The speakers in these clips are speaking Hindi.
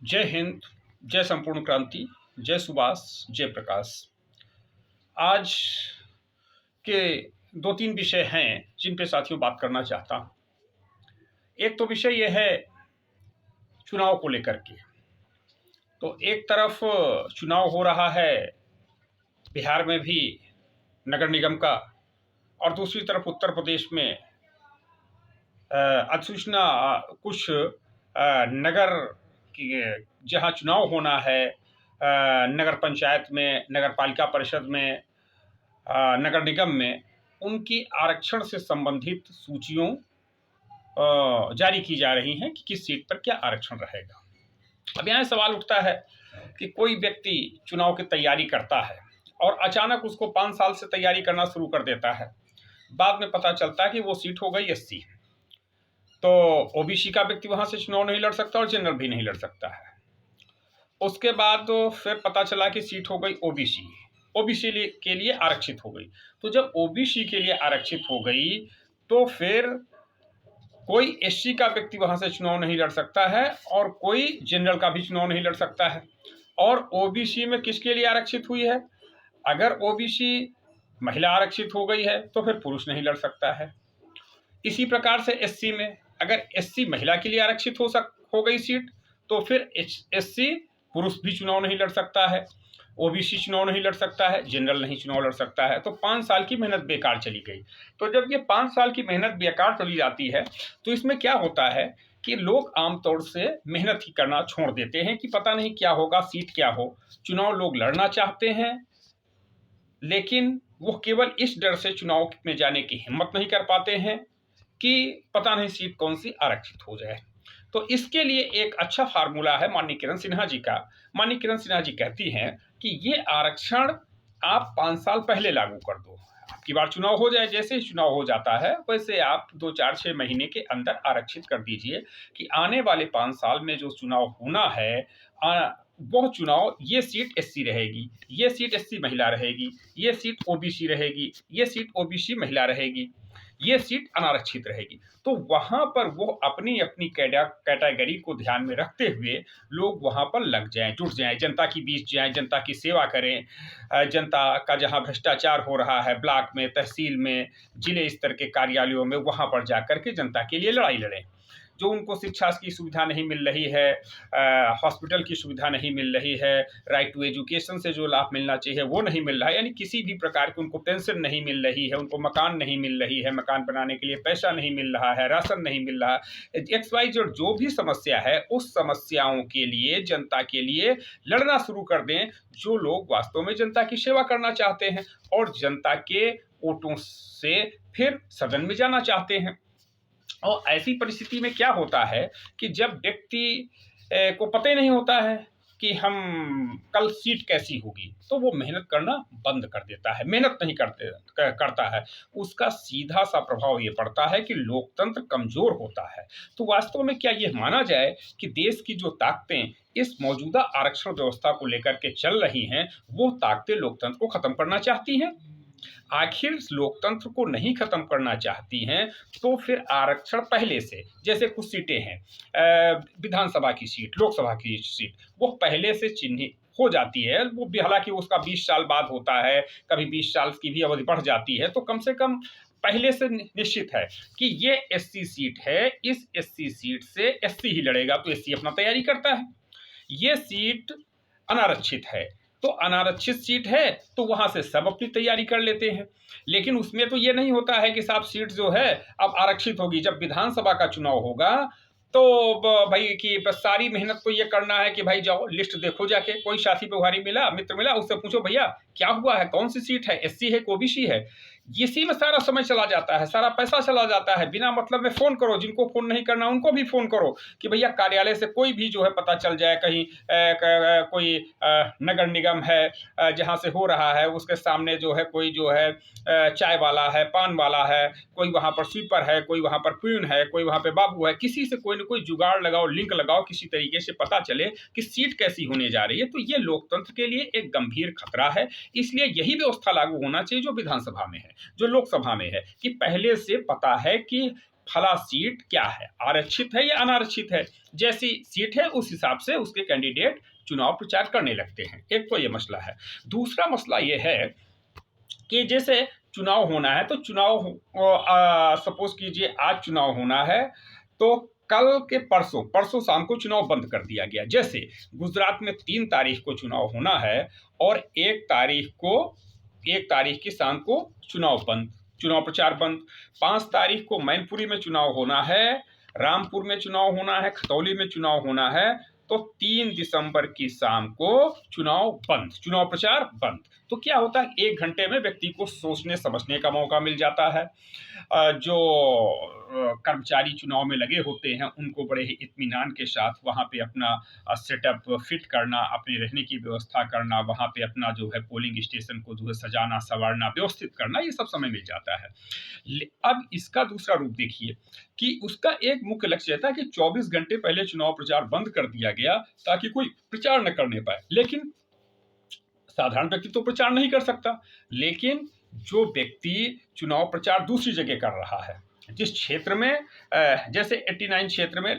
जय हिंद, जय संपूर्ण क्रांति, जय सुभाष, जय प्रकाश। आज के दो तीन विषय हैं जिन पे साथियों बात करना चाहता हूँ। एक तो विषय यह है चुनाव को लेकर के। तो एक तरफ चुनाव हो रहा है बिहार में भी नगर निगम का, और दूसरी तरफ उत्तर प्रदेश में अधिसूचना कुछ नगर की जहाँ चुनाव होना है, नगर पंचायत में, नगर पालिका परिषद में, नगर निगम में, उनकी आरक्षण से संबंधित सूचियों जारी की जा रही हैं कि किस सीट पर क्या आरक्षण रहेगा। अब यहाँ सवाल उठता है कि कोई व्यक्ति चुनाव की तैयारी करता है और अचानक उसको 5 साल से तैयारी करना शुरू कर देता है। बाद में पता चलता है कि वो सीट हो गई एससी, तो ओबीसी का व्यक्ति वहां से चुनाव नहीं लड़ सकता और जनरल भी नहीं लड़ सकता है। उसके बाद तो फिर पता चला कि सीट हो गई ओबीसी, ओबीसी के लिए आरक्षित हो गई। तो जब ओबीसी के लिए आरक्षित हो गई तो फिर कोई एससी का व्यक्ति वहां से चुनाव नहीं लड़ सकता है और कोई जनरल का भी चुनाव नहीं लड़ सकता है। और ओबीसी में किसके लिए आरक्षित हुई है? अगर ओबीसी महिला आरक्षित हो गई है तो फिर पुरुष नहीं लड़ सकता है। इसी प्रकार से एससी में अगर एससी महिला के लिए आरक्षित हो गई सीट तो फिर एससी पुरुष भी चुनाव नहीं लड़ सकता है, ओबीसी चुनाव नहीं लड़ सकता है, जनरल नहीं चुनाव लड़ सकता है। तो 5 साल की मेहनत बेकार चली गई। तो जब ये 5 साल की मेहनत बेकार चली जाती है तो इसमें क्या होता है कि लोग आमतौर से मेहनत ही करना छोड़ देते हैं कि पता नहीं क्या होगा, सीट क्या हो। चुनाव लोग लड़ना चाहते हैं लेकिन वो केवल इस डर से चुनाव में जाने की हिम्मत नहीं कर पाते हैं कि पता नहीं सीट कौन सी आरक्षित हो जाए। तो इसके लिए एक अच्छा फार्मूला है माननीय किरण सिन्हा जी का। माननीय किरण सिन्हा जी कहती हैं कि ये आरक्षण आप 5 साल पहले लागू कर दो। आपकी बार चुनाव हो जाए, जैसे ही चुनाव हो जाता है वैसे आप 2, 4, 6 महीने के अंदर आरक्षित कर दीजिए कि आने वाले 5 साल में जो चुनाव होना है वो चुनाव, ये सीट एससी रहेगी, ये सीट एससी महिला रहेगी, ये सीट ओबीसी रहेगी, ये सीट ओबीसी महिला रहेगी, ये सीट अनारक्षित रहेगी। तो वहां पर वो अपनी अपनी कैटेगरी को ध्यान में रखते हुए लोग वहां पर लग जाएं, जुट जाएं, जनता के बीच जाएं, जनता की सेवा करें। जनता का जहां भ्रष्टाचार हो रहा है ब्लॉक में, तहसील में, जिले स्तर के कार्यालयों में, वहां पर जाकर के जनता के लिए लड़ाई लड़ें। जो उनको शिक्षा की सुविधा नहीं मिल रही है, हॉस्पिटल की सुविधा नहीं मिल रही है, राइट टू एजुकेशन से जो लाभ मिलना चाहिए वो नहीं मिल रहा है, यानी किसी भी प्रकार की उनको पेंशन नहीं मिल रही है, उनको मकान नहीं मिल रही है, मकान बनाने के लिए पैसा नहीं मिल रहा है, राशन नहीं मिल रहा है, XYZ जो भी समस्या है उस समस्याओं के लिए जनता के लिए लड़ना शुरू कर दें। जो लोग वास्तव में जनता की सेवा करना चाहते हैं और जनता के वोटों से फिर सदन में जाना चाहते हैं। और ऐसी परिस्थिति में क्या होता है कि जब व्यक्ति को पता ही नहीं होता है कि हम कल सीट कैसी होगी, तो वो मेहनत करना बंद कर देता है, मेहनत नहीं करता है। उसका सीधा सा प्रभाव ये पड़ता है कि लोकतंत्र कमजोर होता है। तो वास्तव में क्या ये माना जाए कि देश की जो ताकतें इस मौजूदा आरक्षण व्यवस्था को लेकर के चल रही हैं, वो ताकतें लोकतंत्र को खत्म करना चाहती हैं? आखिर लोकतंत्र को नहीं खत्म करना चाहती हैं तो फिर आरक्षण पहले से, जैसे कुछ सीटें हैं विधानसभा की सीट, लोकसभा की सीट, वो पहले से चिन्हित हो जाती है। वो भी हालांकि उसका 20 साल बाद होता है, कभी 20 साल की भी अवधि बढ़ जाती है, तो कम से कम पहले से निश्चित है कि ये एससी सीट है, इस एससी सीट से एससी ही लड़ेगा, तो एससी अपना तैयारी करता है। ये सीट अनारक्षित है तो अनारक्षित सीट है तो वहां से सब अपनी तैयारी कर लेते हैं। लेकिन उसमें तो ये नहीं होता है कि साहब सीट जो है अब आरक्षित होगी। जब विधानसभा का चुनाव होगा तो भाई कि बस सारी मेहनत तो ये करना है कि भाई जाओ लिस्ट देखो, जाके कोई साथी व्यवहारी मिला, मित्र मिला, उससे पूछो भैया क्या हुआ है, कौन सी सीट है, एससी है ओबीसी है। इसी में सारा समय चला जाता है, सारा पैसा चला जाता है। बिना मतलब में फोन करो, जिनको फोन नहीं करना उनको भी फोन करो कि भैया कार्यालय से कोई भी जो है पता चल जाए, कहीं कोई नगर निगम है जहाँ से हो रहा है उसके सामने जो है कोई जो है चाय वाला है, पान वाला है, कोई वहाँ पर स्वीपर है, कोई वहाँ पर प्यून है, कोई वहाँ पे बाबू है, किसी से कोई न कोई जुगाड़ लगाओ, लिंक लगाओ, किसी तरीके से पता चले कि सीट कैसी होने जा रही है। तो ये लोकतंत्र के लिए एक गंभीर खतरा है। इसलिए यही व्यवस्था लागू होना चाहिए जो विधानसभा में है, जो लोकसभा में है, कि पहले से पता है कि फला सीट क्या है, आरक्षित है या अनारक्षित है। जैसी सीट है उस हिसाब से उसके कैंडिडेट चुनाव प्रचार करने लगते हैं। एक तो ये मसला है। दूसरा मसला ये है कि जैसे चुनाव होना है तो चुनाव सपोज कीजिए आज चुनाव होना है तो कल के परसों परसों शाम को चुनाव बंद कर दिया गया। जैसे गुजरात में 3 तारीख को चुनाव होना है और 1 तारीख की शाम को चुनाव बंद, चुनाव प्रचार बंद। 5 तारीख को मैनपुरी में चुनाव होना है, रामपुर में चुनाव होना है, खतौली में चुनाव होना है, तो 3 दिसंबर की शाम को चुनाव बंद, चुनाव प्रचार बंद। तो क्या होता है, 1 घंटे में व्यक्ति को सोचने समझने का मौका मिल जाता है। जो कर्मचारी चुनाव में लगे होते हैं उनको बड़े ही इत्मीनान के साथ वहाँ पे अपना सेटअप फिट करना, अपने रहने की व्यवस्था करना, वहाँ पे अपना जो है पोलिंग स्टेशन को जो है सजाना संवारना व्यवस्थित करना, ये सब समय मिल जाता है। अब इसका दूसरा रूप देखिए कि उसका एक मुख्य लक्ष्य था कि 24 घंटे पहले चुनाव प्रचार बंद कर दिया गया ताकि कोई प्रचार न करने पाए। लेकिन साधारण व्यक्ति तो प्रचार नहीं कर सकता। लेकिन जो व्यक्ति चुनाव प्रचार दूसरी जगह कर रहा है, जिस क्षेत्र में जैसे 89 क्षेत्र में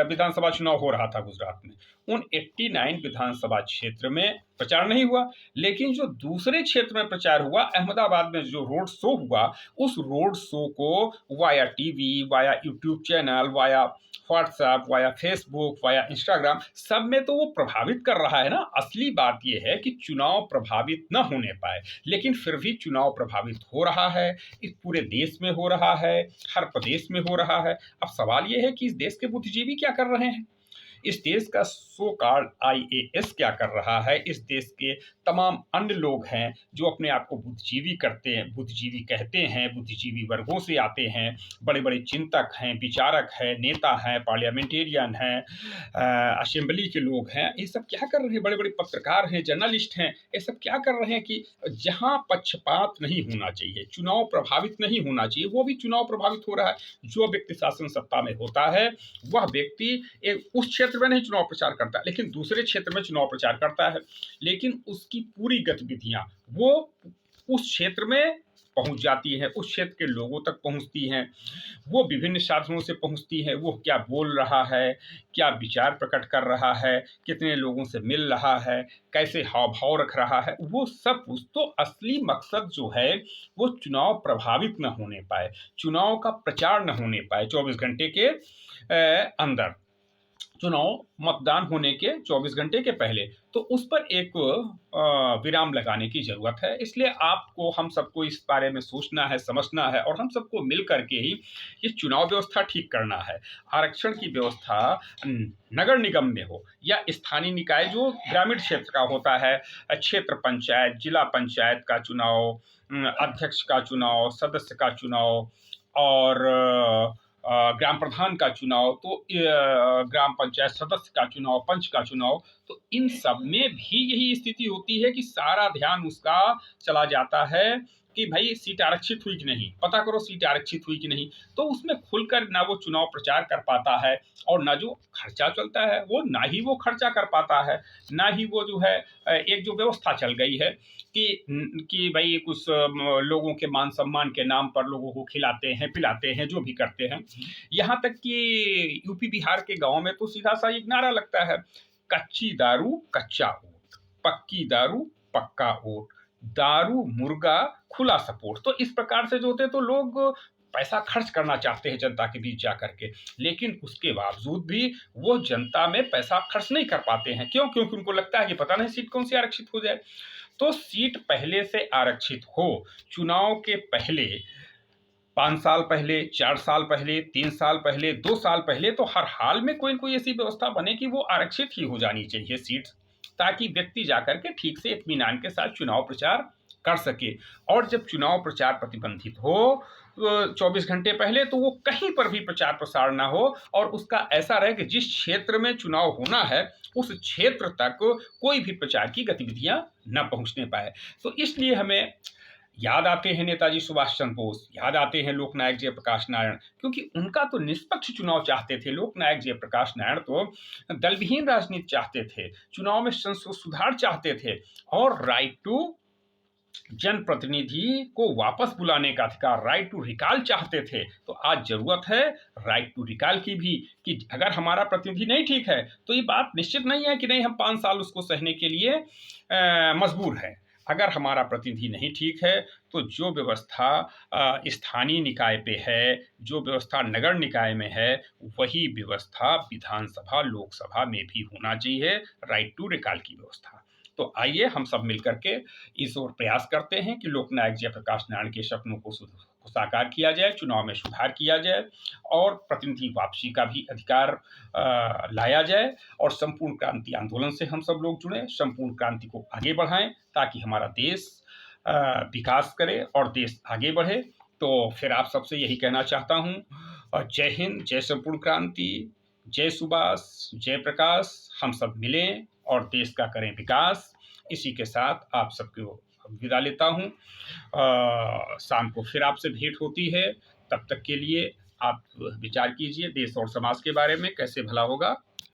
विधानसभा चुनाव हो रहा था गुजरात में, उन 89 विधानसभा क्षेत्र में प्रचार नहीं हुआ। लेकिन जो दूसरे क्षेत्र में प्रचार हुआ, अहमदाबाद में जो रोड शो हुआ, उस रोड शो को via TV, via YouTube channel, via WhatsApp, via Facebook, via Instagram, सब में तो वो प्रभावित कर रहा है ना। असली बात ये है कि चुनाव प्रभावित न होने पाए, लेकिन फिर भी चुनाव प्रभावित हो रहा है। इस पूरे देश में हो रहा है, हर प्रदेश में हो रहा है। अब सवाल ये है कि इस देश के बुद्धिजीवी क्या कर रहे हैं, इस देश का सो कॉल्ड आईएएस क्या कर रहा है, इस देश के तमाम अन्य लोग हैं जो अपने आप को बुद्धिजीवी करते हैं, बुद्धिजीवी कहते हैं, बुद्धिजीवी वर्गों से आते हैं, बड़े बड़े चिंतक हैं, विचारक हैं, नेता हैं, पार्लियामेंटेरियन हैं, असेंबली के लोग हैं, ये सब क्या कर रहे हैं, बड़े बड़े पत्रकार हैं, जर्नलिस्ट हैं, ये सब क्या कर रहे हैं कि जहाँ पक्षपात नहीं होना चाहिए, चुनाव प्रभावित नहीं होना चाहिए, वो भी चुनाव प्रभावित हो रहा है। जो व्यक्ति शासन सत्ता में होता है वह व्यक्ति उस क्षेत्र में नहीं चुनाव प्रचार करता, लेकिन दूसरे क्षेत्र में चुनाव प्रचार करता है। लेकिन उसकी पूरी गतिविधियां वो उस क्षेत्र में पहुंच जाती है, उस क्षेत्र के लोगों तक पहुंचती हैं, वो विभिन्न साधनों से पहुंचती है। वो क्या बोल रहा है, क्या विचार प्रकट कर रहा है, कितने लोगों से मिल रहा है, कैसे हाव भाव रख रहा है, वो सब कुछ। तो असली मकसद जो है वो चुनाव प्रभावित न होने पाए, चुनाव का प्रचार न होने पाए। 24 घंटे के अंदर चुनाव, मतदान होने के 24 घंटे के पहले, तो उस पर एक विराम लगाने की जरूरत है। इसलिए आपको, हम सबको इस बारे में सोचना है, समझना है, और हम सबको मिल करके ही ये चुनाव व्यवस्था ठीक करना है। आरक्षण की व्यवस्था नगर निगम में हो या स्थानीय निकाय जो ग्रामीण क्षेत्र का होता है, क्षेत्र पंचायत, जिला पंचायत का चुनाव, अध्यक्ष का चुनाव, सदस्य का चुनाव, और ग्राम प्रधान का चुनाव, तो ग्राम पंचायत सदस्य का चुनाव, पंच का चुनाव, तो इन सब में भी यही स्थिति होती है कि सारा ध्यान उसका चला जाता है कि भाई सीट आरक्षित हुई कि नहीं, पता करो सीट आरक्षित हुई कि नहीं। तो उसमें खुलकर ना वो चुनाव प्रचार कर पाता है, और ना जो खर्चा चलता है वो, ना ही वो खर्चा कर पाता है, ना ही वो जो है एक जो व्यवस्था चल गई है कि भाई कुछ लोगों के मान सम्मान के नाम पर लोगों को खिलाते हैं, पिलाते हैं, जो भी करते हैं। यहाँ तक कि यूपी बिहार के गांव में तो सीधा सा एक नारा लगता है, कच्ची दारू कच्चा वोट, पक्की दारू पक्का वोट, दारू मुर्गा खुला सपोर्ट। तो इस प्रकार से जो होते तो लोग पैसा खर्च करना चाहते हैं जनता के बीच जा करके, लेकिन उसके बावजूद भी वो जनता में पैसा खर्च नहीं कर पाते हैं। क्यों? क्योंकि उनको लगता है कि पता नहीं सीट कौन सी आरक्षित हो जाए। तो सीट पहले से आरक्षित हो, चुनाव के पहले, 5 साल पहले, 4 साल पहले, 3 साल पहले, 2 साल पहले, तो हर हाल में कोई न कोई ऐसी व्यवस्था बने कि वो आरक्षित ही हो जानी चाहिए सीट, ताकि व्यक्ति जाकर के ठीक से इत्मीनान के साथ चुनाव प्रचार कर सके। और जब चुनाव प्रचार प्रतिबंधित हो 24 घंटे पहले, तो वो कहीं पर भी प्रचार प्रसार ना हो, और उसका ऐसा रहे कि जिस क्षेत्र में चुनाव होना है उस क्षेत्र तक कोई भी प्रचार की गतिविधियां न पहुंचने पाए। तो इसलिए हमें याद आते हैं नेताजी सुभाष चंद्र बोस, याद आते हैं लोकनायक जयप्रकाश नारायण, क्योंकि उनका तो निष्पक्ष चुनाव चाहते थे। लोकनायक जयप्रकाश नारायण तो दलविहीन राजनीति चाहते थे, चुनाव में सुधार चाहते थे, और राइट टू जनप्रतिनिधि को वापस बुलाने का अधिकार, राइट टू रिकॉल चाहते थे, तो आज ज़रूरत है राइट टू रिकॉल की भी, कि अगर हमारा प्रतिनिधि नहीं ठीक है तो ये बात निश्चित नहीं है कि नहीं हम 5 साल उसको सहने के लिए मजबूर हैं। अगर हमारा प्रतिनिधि नहीं ठीक है तो जो व्यवस्था स्थानीय निकाय पे है, जो व्यवस्था नगर निकाय में है, वही व्यवस्था विधानसभा, लोकसभा में भी होना चाहिए, राइट टू रिकॉल की व्यवस्था। तो आइए हम सब मिलकर के इस ओर प्रयास करते हैं कि लोकनायक जयप्रकाश नारायण के सपनों को साकार किया जाए, चुनाव में सुधार किया जाए और प्रतिनिधि वापसी का भी अधिकार लाया जाए, और संपूर्ण क्रांति आंदोलन से हम सब लोग जुड़ें, संपूर्ण क्रांति को आगे बढ़ाएं ताकि हमारा देश विकास करे और देश आगे बढ़े। तो फिर आप सबसे यही कहना चाहता हूँ, और जय हिंद, जय संपूर्ण क्रांति, जय सुभाष, जय प्रकाश। हम सब मिलें और देश का करें विकास। इसी के साथ आप सबको विदा लेता हूँ। शाम को फिर आपसे भेंट होती है, तब तक के लिए आप विचार कीजिए देश और समाज के बारे में कैसे भला होगा।